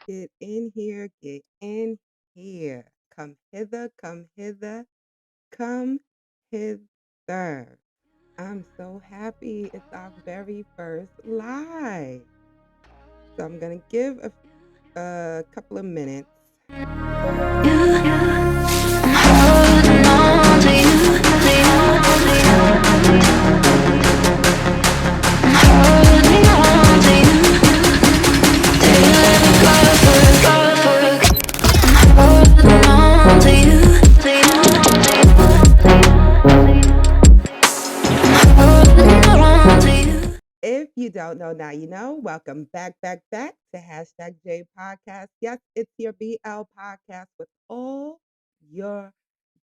Get in here, get in here. Come hither, come hither, come hither. I'm so happy it's our very first live. So I'm going to give a couple of minutes. If you don't know, now you know. Welcome back to hashtag J Podcast. Yes, it's your BL podcast with all your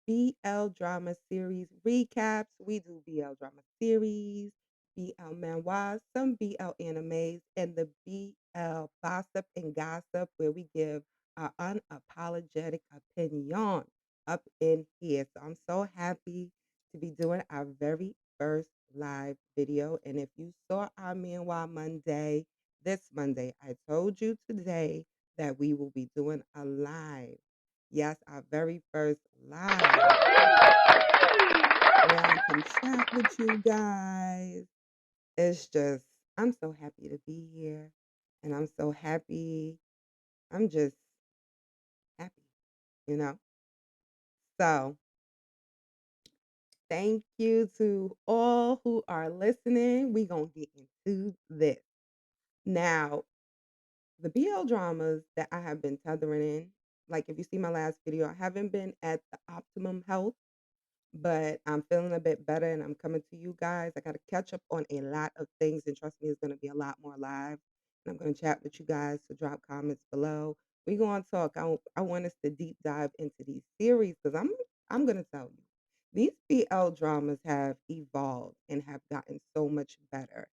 BL drama series recaps. We do BL drama series, BL manhwas, some BL animes, and the BL gossip and gossip where we give our unapologetic opinion up in here. So I'm so happy to be doing our very first live video. And if you saw our Manhwa Monday, this Monday, I told you today that we will be doing a live. Yes, our very first live where I can chat with you guys. It's just, I'm so happy to be here. And I'm so happy. I'm just happy, you know? So, thank you to all who are listening. We're going to get into this. Now, the BL dramas that I have been tethering in, like if you see my last video, I haven't been at the optimum health, but I'm feeling a bit better and I'm coming to you guys. I got to catch up on a lot of things, and trust me, it's going to be a lot more live. And I'm going to chat with you guys, so drop comments below. We're going to talk. I want us to deep dive into these series because I'm going to tell you, these BL dramas have evolved and have gotten so much better,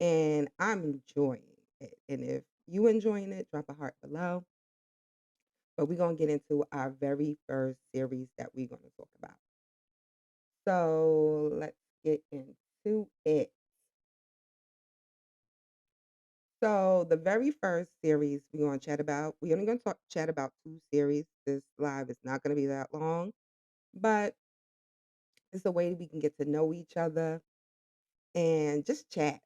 and I'm enjoying it. And if you enjoying it, drop a heart below. But we're going to get into our very first series that we're going to talk about. So let's get into it. So the very first series we're going to chat about, we're only going to chat about two series. This live is not going to be that long, but it's a way we can get to know each other and just chat.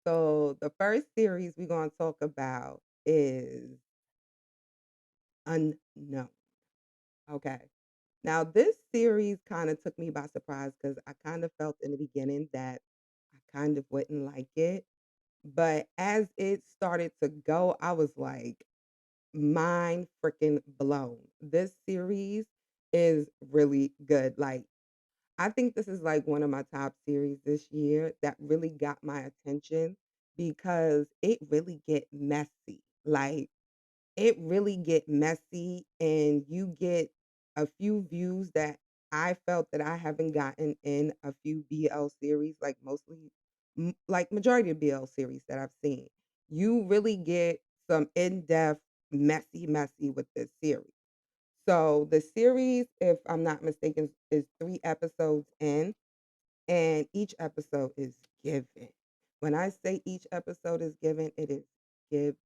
So the first series we're going to talk about is Unknown. Okay. Now this series kind of took me by surprise because I kind of felt in the beginning that I kind of wouldn't like it. But as it started to go, I was like, mind freaking blown. This series is really good. Like, I think this is like one of my top series this year that really got my attention because it really get messy. Like, it really get messy and you get a few views that I felt that I haven't gotten in a few BL series, like mostly like majority of BL series that I've seen. You really get some in-depth messy with this series. So the series, if I'm not mistaken, is 3 episodes in, and each episode is given. When I say each episode is given, it is given.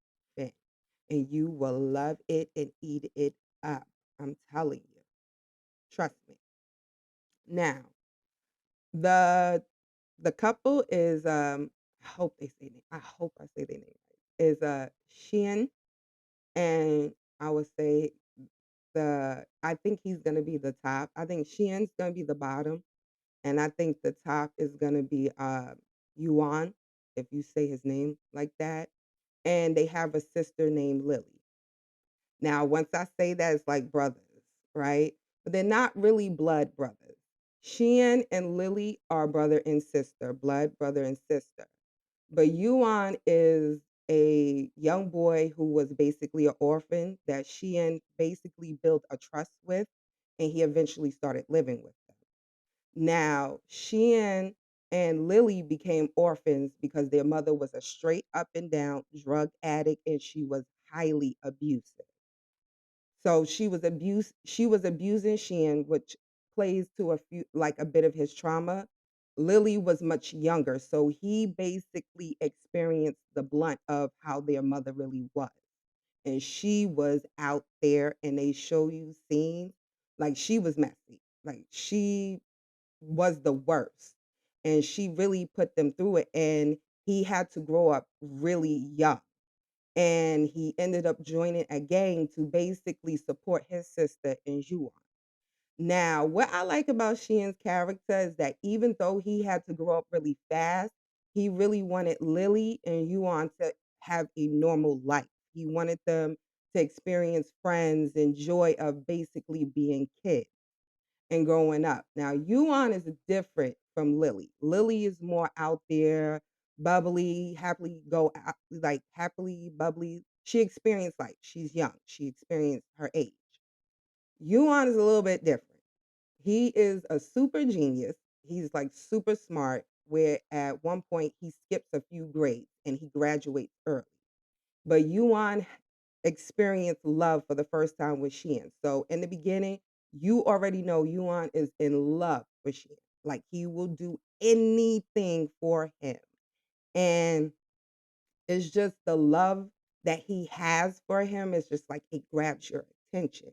And you will love it and eat it up. I'm telling you. Trust me. Now, the the couple is I hope I say their name right. Is Qian, and I would say I think he's gonna be the top. I think Qian's gonna be the bottom. And I think the top is gonna be Yuan, if you say his name like that. And they have a sister named Lily. Now, once I say that, it's like brothers, right? But they're not really blood brothers. Qian and Lily are brother and sister, blood brother and sister. But Yuan is a young boy who was basically an orphan that Qian basically built a trust with, and he eventually started living with them. Now, Qian and Lily became orphans because their mother was a straight up and down drug addict and she was highly abusive. So she was abusing Qian, which plays to a few like a bit of his trauma. Lily was much younger, so he basically experienced the blunt of how their mother really was. and she was out there, and they show you scenes like she was messy. Like she was the worst, and she really put them through it, and he had to grow up really young, and he ended up joining a gang to basically support his sister in Yuan. Now, what I like about Qian's character is that even though he had to grow up really fast, he really wanted Lily and Yuan to have a normal life. He wanted them to experience friends and joy of basically being kids and growing up. Now, Yuan is different from Lily. Lily is more out there, bubbly, happily go out, like happily bubbly. She experienced life. She's young. She experienced her age. Yuan is a little bit different. He is a super genius. He's like super smart, where at one point he skips a few grades and he graduates early. But Yuan experienced love for the first time with Qian. So in the beginning, you already know Yuan is in love with Qian. Like he will do anything for him. And it's just the love that he has for him is just like it grabs your attention.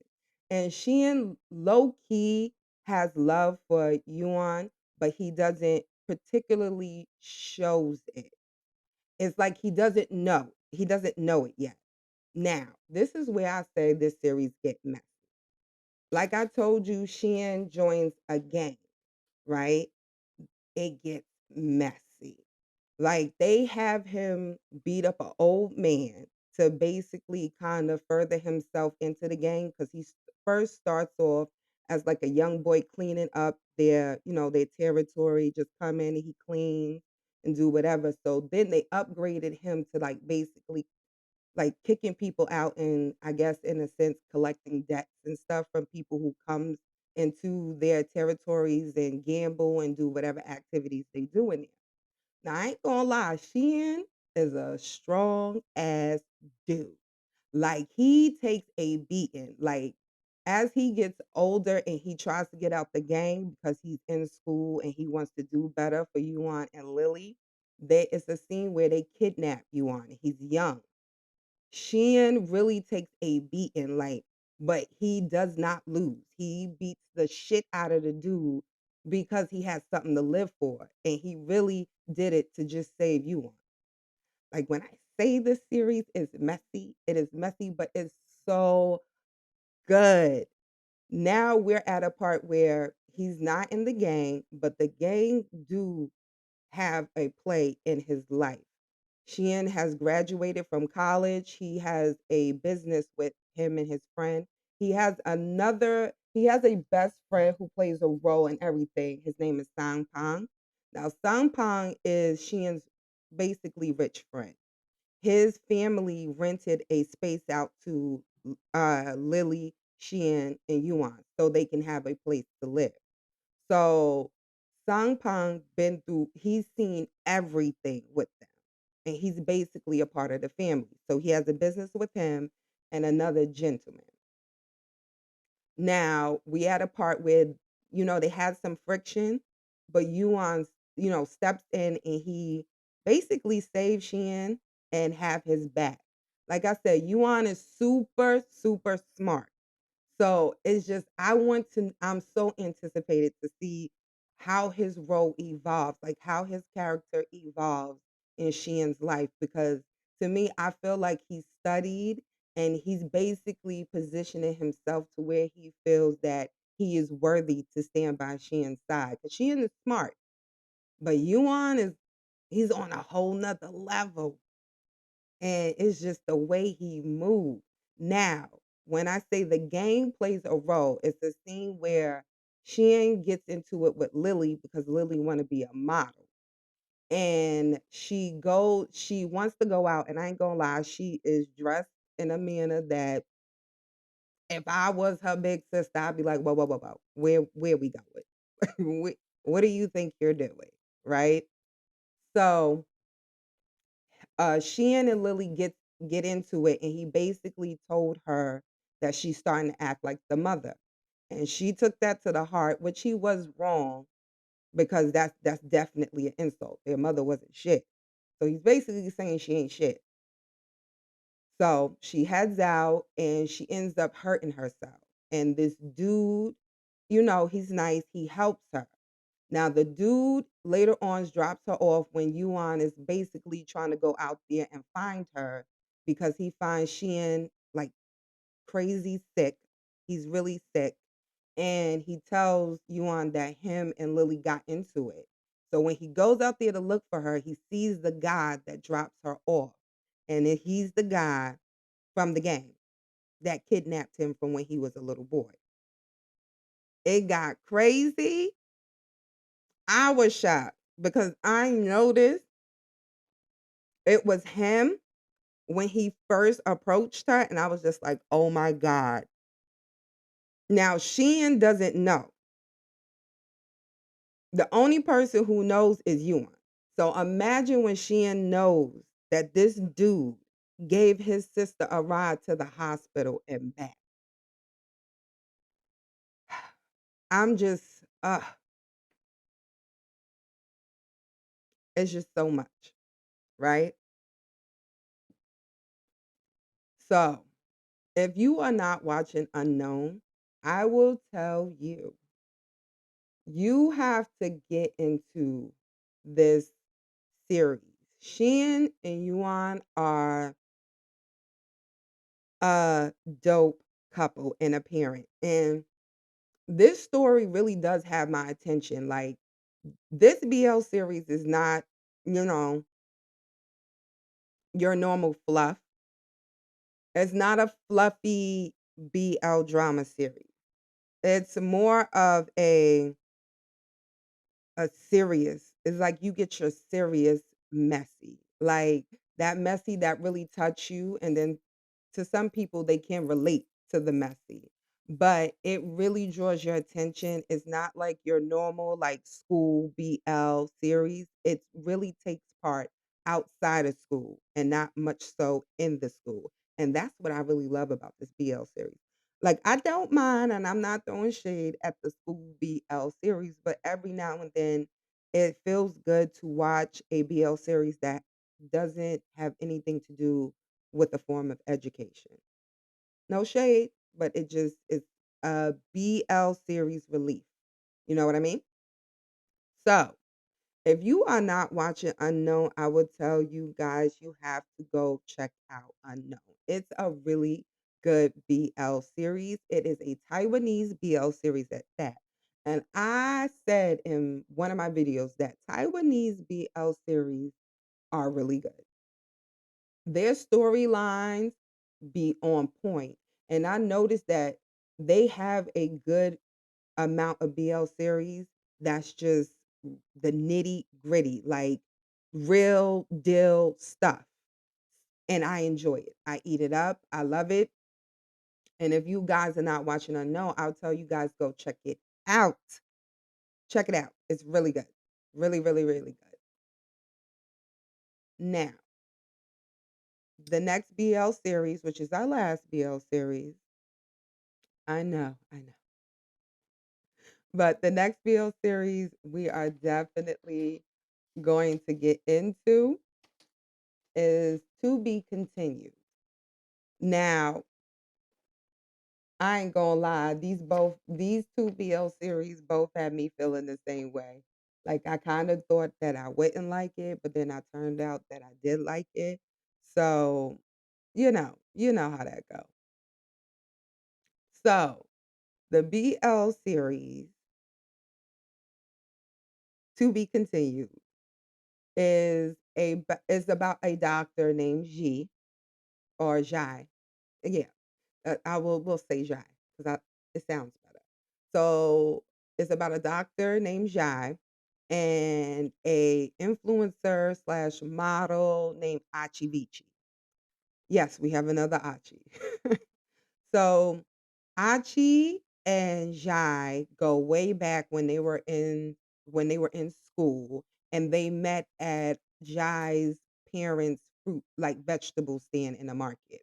And Sheehan low key has love for Yuan, but he doesn't particularly shows it. It's like he doesn't know. He doesn't know it yet. Now, this is where I say this series get messy. Like I told you, Sheehan joins a gang, right? It gets messy. Like they have him beat up an old man to basically kind of further himself into the game because first starts off as like a young boy cleaning up their territory, just come in and he cleans and do whatever. So then they upgraded him to like basically like kicking people out and I guess in a sense collecting debts and stuff from people who comes into their territories and gamble and do whatever activities they do in there. Now, I ain't gonna lie, Sheehan is a strong ass dude. Like he takes a beating. Like as he gets older and he tries to get out the game because he's in school and he wants to do better for Yuan and Lily, there is a scene where they kidnap Yuan. He's young. Sheehan really takes a beating, like, but he does not lose. He beats the shit out of the dude because he has something to live for. And he really did it to just save you. Like when I say this series is messy, it is messy, but it's so good. Now we're at a part where he's not in the gang, but the gang do have a play in his life. Sheehan has graduated from college. He has a business with him and his friend. He has a best friend who plays a role in everything. His name is Sang Pang. Now, Sang Pang is Sheehan's basically rich friend. His family rented a space out to Lily, Sheehan, and Yuan so they can have a place to live. So Sangpang he's seen everything with them. And he's basically a part of the family. So he has a business with him and another gentleman. Now we at a part where, they had some friction, but Yuan, steps in and he basically saves Shin and have his back. Like I said, Yuan is super, super smart. So it's just I'm so anticipated to see how his role evolves, like how his character evolves in Sheehan's life. Because to me, I feel like he's studied and he's basically positioning himself to where he feels that he is worthy to stand by Sheehan's side. Because Sheehan is smart, but Yuan he's on a whole nother level. And it's just the way he moved. Now, when I say the game plays a role, it's the scene where Shin gets into it with Lily because Lily want to be a model. And she wants to go out, and I ain't gonna lie, she is dressed in a manner that if I was her big sister, I'd be like, whoa, whoa, whoa, whoa, where we going? What do you think you're doing? Right? So Sheehan and Lily get into it, and he basically told her that she's starting to act like the mother, and she took that to the heart, which he was wrong because that's definitely an insult. Their mother wasn't shit, so he's basically saying she ain't shit. So she heads out and she ends up hurting herself. And this dude, he's nice. He helps her. Now, the dude later on drops her off when Yuan is basically trying to go out there and find her because he finds Qian like crazy sick. He's really sick. And he tells Yuan that him and Lily got into it. So when he goes out there to look for her, he sees the guy that drops her off. And he's the guy from the game that kidnapped him from when he was a little boy. It got crazy. I was shocked because I noticed it was him when he first approached her, and I was just like, "Oh my god." Now, Sheehan doesn't know. The only person who knows is Yuan. So imagine when Sheehan knows that this dude gave his sister a ride to the hospital and back. I'm just, it's just so much, right? So if you are not watching Unknown, I will tell you, you have to get into this series. Sheehan and Yuan are a dope couple and a parent. And this story really does have my attention. Like, this BL series is not, you know, your normal fluff. It's not a fluffy BL drama series. It's more of a serious. It's like you get your serious messy. Like that messy that really touch you, and then to some people they can relate to the messy. But it really draws your attention. It's not like your normal like school BL series. It really takes part outside of school and not much so in the school. And that's what I really love about this BL series. Like, I don't mind, and I'm not throwing shade at the school BL series, but every now and then it feels good to watch a BL series that doesn't have anything to do with a form of education. No shade, but it just is a BL series relief. You know what I mean? So, if you are not watching Unknown, I would tell you guys you have to go check out Unknown. It's a really good BL series. It is a Taiwanese BL series at that. And I said in one of my videos that Taiwanese BL series are really good. Their storylines be on point. And I noticed that they have a good amount of BL series that's just the nitty gritty, like real deal stuff. And I enjoy it. I eat it up. I love it. And if you guys are not watching Unknown, I'll tell you guys go check it out. Check it out. It's really good. Really, really, really good. Now, the next BL series, which is our last BL series, I know. But the next BL series we are definitely going to get into is To Be Continued. Now, I ain't gonna lie, these two BL series both had me feeling the same way. Like I kind of thought that I wouldn't like it, but then I turned out that I did like it. So, you know how that go. So, the BL series To Be Continued is about a doctor named Ji or Jai. Yeah, we'll say Jai because it sounds better. So it's about a doctor named Jai and a influencer slash model named Achi Vici. Yes, we have another Achi. So Achi and Jai go way back when they were in school, and they met at Jai's parents' fruit like vegetable stand in the market.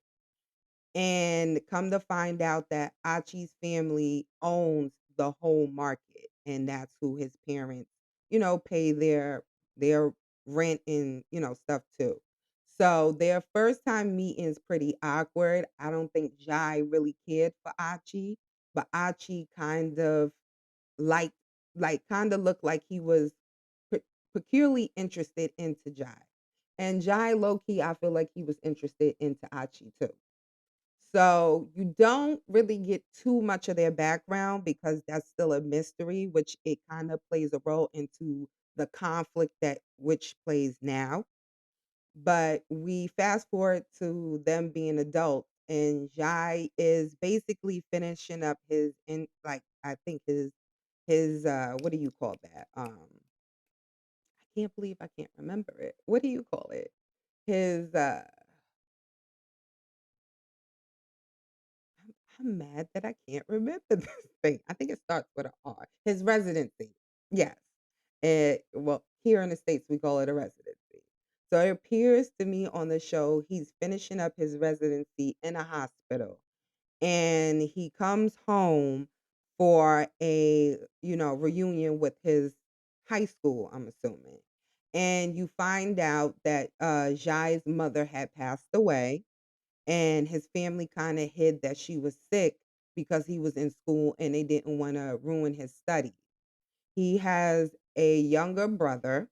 And come to find out that Achi's family owns the whole market, and that's who his parents, pay their rent and, stuff too. So their first time meeting is pretty awkward. I don't think Jai really cared for Achi, but Achi kind of like kind of looked like he was pe- peculiarly interested into Jai. And Jai low key, I feel like he was interested into Achi too. So you don't really get too much of their background because that's still a mystery, which it kind of plays a role into the conflict that which plays now. But we fast forward to them being adults, and Jai is basically finishing up his in like I think his what do you call that? I can't believe I can't remember it. What do you call it? His I'm mad that I can't remember this thing. I think it starts with a R. His residency. Yes. Well, here in the States, we call it a residency. So it appears to me on the show he's finishing up his residency in a hospital and he comes home for a, reunion with his high school, I'm assuming. And you find out that Jai's mother had passed away and his family kind of hid that she was sick because he was in school and they didn't want to ruin his studies. He has a younger brother.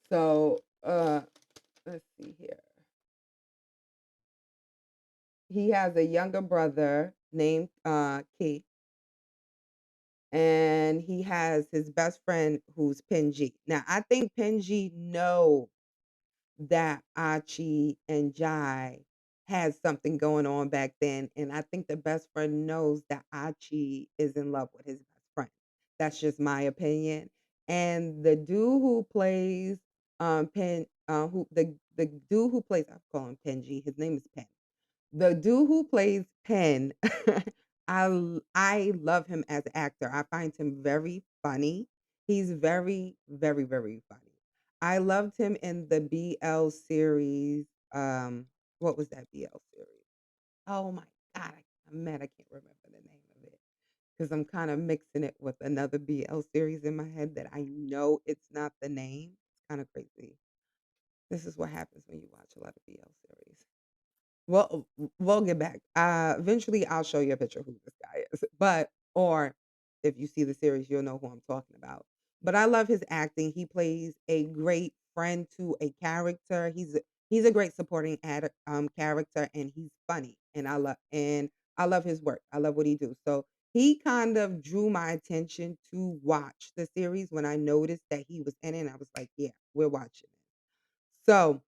So, let's see here. He has a younger brother named Ki, and he has his best friend who's Penji. Now, I think Penji knows that Achi and Jai had something going on back then. And I think the best friend knows that Achi is in love with his best friend. That's just my opinion. And the dude who plays Pen who the dude who plays I call him Penji, his name is Pen. The dude who plays Penn, I love him as an actor. I find him very funny. He's very, very, very funny. I loved him in the BL series. What was that BL series? Oh my god, I'm mad I can't remember the name of it because I'm kind of mixing it with another BL series in my head that I know it's not the name. It's kind of crazy. This is what happens when you watch a lot of BL series. Well, we'll get back. Eventually, I'll show you a picture of who this guy is. But or if you see the series, you'll know who I'm talking about. But I love his acting. He plays a great friend to a character. He's a great supporting character, and he's funny. And I love his work. I love what he do. So he kind of drew my attention to watch the series when I noticed that he was in it. And I was like, yeah, we're watching it. So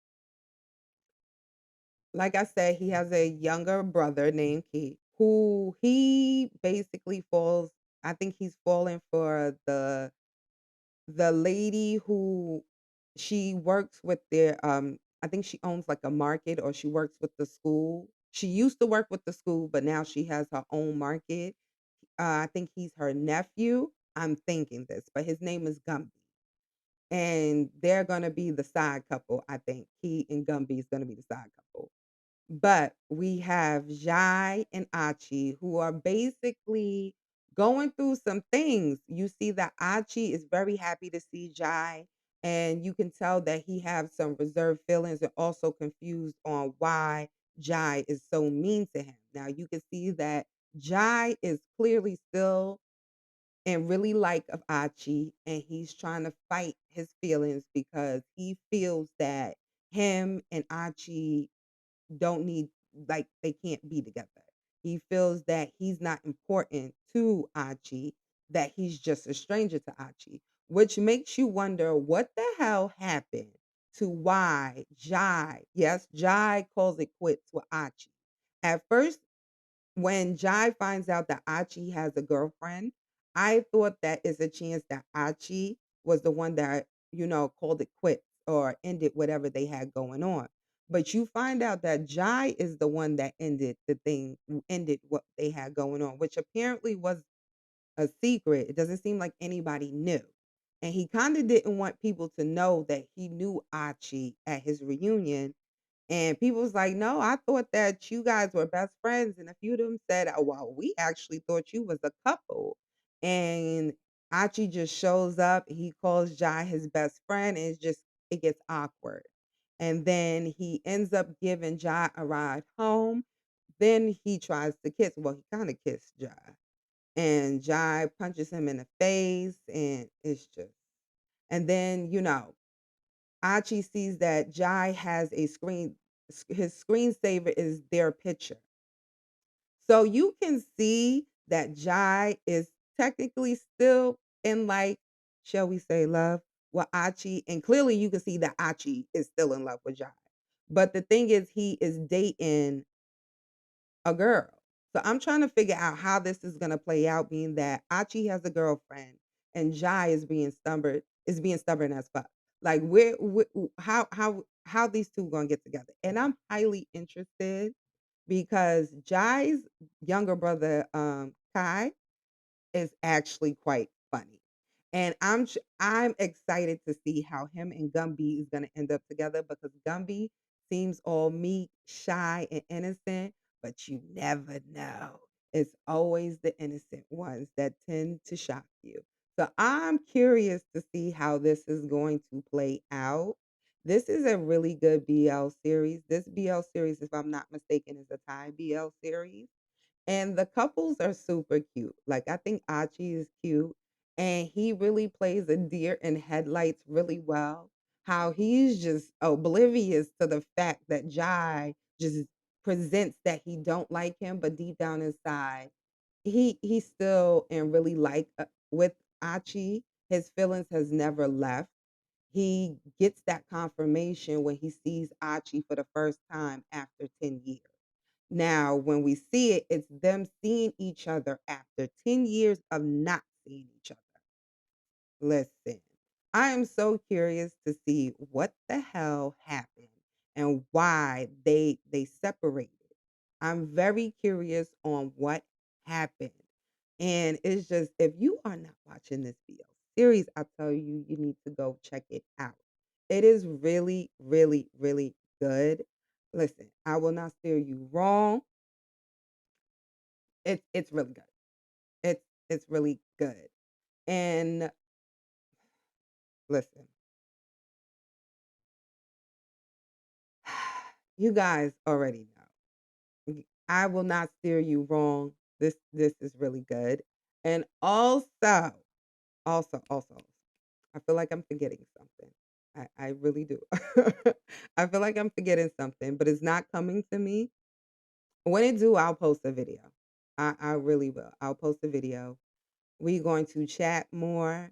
like I said, he has a younger brother named Keith, who he basically falls I think he's falling for the lady who she works with their I think she owns like a market or she works with the school. She used to work with the school, but now she has her own market. I think he's her nephew. I'm thinking this, but his name is Gumby. And they're gonna be the side couple, I think. He and Gumby is gonna be the side couple. But we have Jai and Achi who are basically going through some things. You see that Achi is very happy to see Jai, and you can tell that he has some reserved feelings and also confused on why Jai is so mean to him. Now you can see that Jai is clearly still and really like of Achi, and he's trying to fight his feelings because he feels that him and Achi don't need they can't be together. He feels that he's not important to Achi, that he's just a stranger to Achi, which makes you wonder what the hell happened to why Jai, yes, Jai calls it quits with Achi. At first, when Jai finds out that Achi has a girlfriend, I thought that is a chance that Achi was the one that, called it quits or ended whatever they had going on. But you find out that Jai is the one that ended what they had going on, which apparently was a secret. It doesn't seem like anybody knew. And he kind of didn't want people to know that he knew Achi at his reunion and people was like, "No, I thought that you guys were best friends." And a few of them said, "Oh, well, we actually thought you was a couple." And Archie just shows up. He calls Jai his best friend, and it gets awkward. and then he ends up giving Jai a ride home. Then he tries to kiss. Well, he kind of kissed Jai, and Jai punches him in the face, and it's just. And then Archie sees that Jai has a screen. His screensaver is their picture, so you can see that Jai is technically still in, like, shall we say, love with Archie, and clearly you can see that Archie is still in love with Jai. But the thing is, he is dating a girl. So I'm trying to figure out how this is gonna play out, being that Archie has a girlfriend and Jai is being stubborn as fuck. Like, how these two gonna get together? And I'm highly interested because Jai's younger brother, Kai, is actually quite funny. And I'm excited to see how him and Gumby is gonna end up together, because Gumby seems all meek, shy, and innocent, but you never know. It's always the innocent ones that tend to shock you. So I'm curious to see how this is going to play out. This is a really good BL series. This BL series, if I'm not mistaken, is a Thai BL series. And the couples are super cute. Like, I think Archie is cute, and he really plays a deer in headlights really well. How he's just oblivious to the fact that Jai just presents that he don't like him, but deep down inside, he still and really like with Archie. His feelings has never left. He gets that confirmation when he sees Archie for the first time after 10 years. Now, when we see it, it's them seeing each other after 10 years of not seeing each other. Listen, I am so curious to see what the hell happened and why they separated. I'm very curious on what happened. And it's just, if you are not watching this video series, I tell you, you need to go check it out. It is really, really, really good. Listen, I will not steer you wrong. It's really good. It's really good. And listen, you guys already know. I will not steer you wrong. This is really good. And also, I feel like I'm forgetting something. I really do. I feel like I'm forgetting something, but it's not coming to me. When it do, I'll post a video. I really will. I'll post a video. We're going to chat more,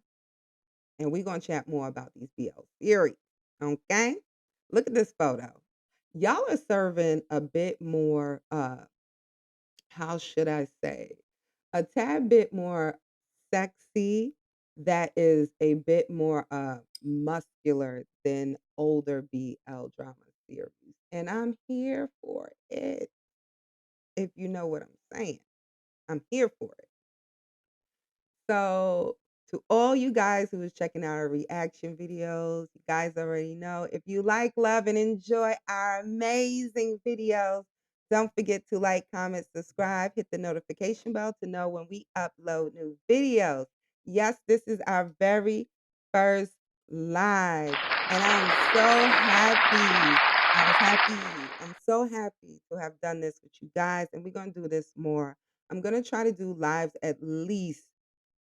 and we're going to chat more about these BL theories. Okay? Look at this photo. Y'all are serving a bit more, how should I say, a tad bit more sexy, that is a bit more muscular than older BL drama series. And I'm here for it, if you know what I'm saying. I'm here for it. So, to all you guys who is checking out our reaction videos, you guys already know, if you like, love, and enjoy our amazing videos, don't forget to like, comment, subscribe, hit the notification bell to know when we upload new videos. Yes, this is our very first live, and I'm so happy. I was happy. I'm so happy to have done this with you guys, and we're going to do this more. I'm going to try to do lives at least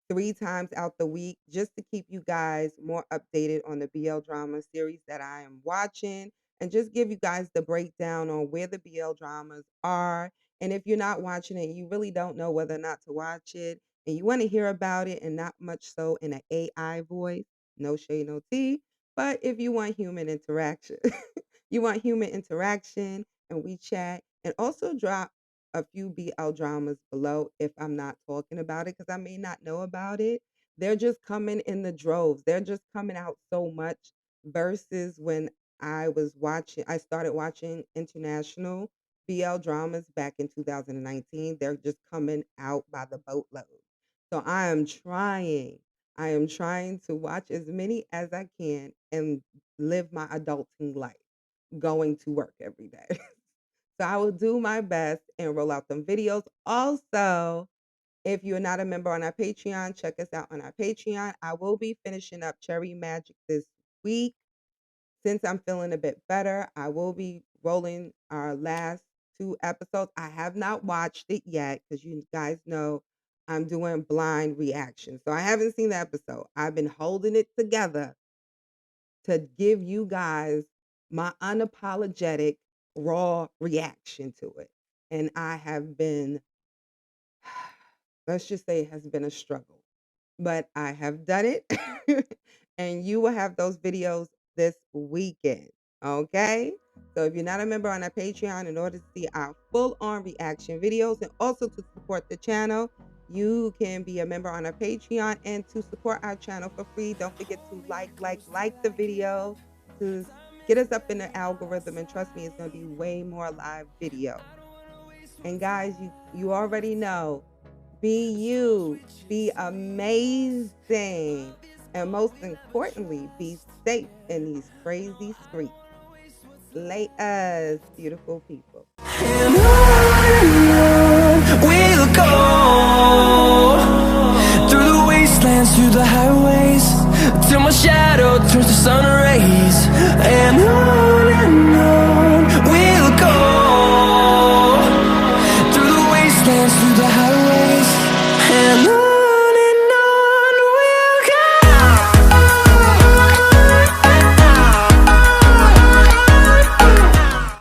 3 times out the week, just to keep you guys more updated on the BL drama series that I am watching, and just give you guys the breakdown on where the BL dramas are. And if you're not watching it, you really don't know whether or not to watch it, and you want to hear about it, and not much so in an AI voice, no shade, no tea. But if you want human interaction, you want human interaction, and we chat, and also drop a few BL dramas below if I'm not talking about it, because I may not know about it. They're just coming in the droves. They're just coming out so much, versus when I started watching international BL dramas back in 2019. They're just coming out by the boatload. So I am trying to watch as many as I can and live my adulting life, going to work every day. So I will do my best and roll out them videos. Also, if you're not a member on our Patreon, check us out on our Patreon. I will be finishing up Cherry Magic this week. since I'm feeling a bit better, I will be rolling our last 2 episodes. I have not watched it yet because you guys know I'm doing blind reaction. So I haven't seen the episode. I've been holding it together to give you guys my unapologetic, raw reaction to it. And I have been, let's just say it has been a struggle, but I have done it. And you will have those videos this weekend. Okay. So if you're not a member on our Patreon, in order to see our full on reaction videos and also to support the channel, you can be a member on our Patreon. And to support our channel for free, don't forget to like the video to get us up in the algorithm. And trust me, it's going to be way more live video. And guys, you already know, be you, be amazing, and most importantly, be safe in these crazy streets. Lay us, beautiful people. And on we'll go through the wastelands, through the highways, till my shadow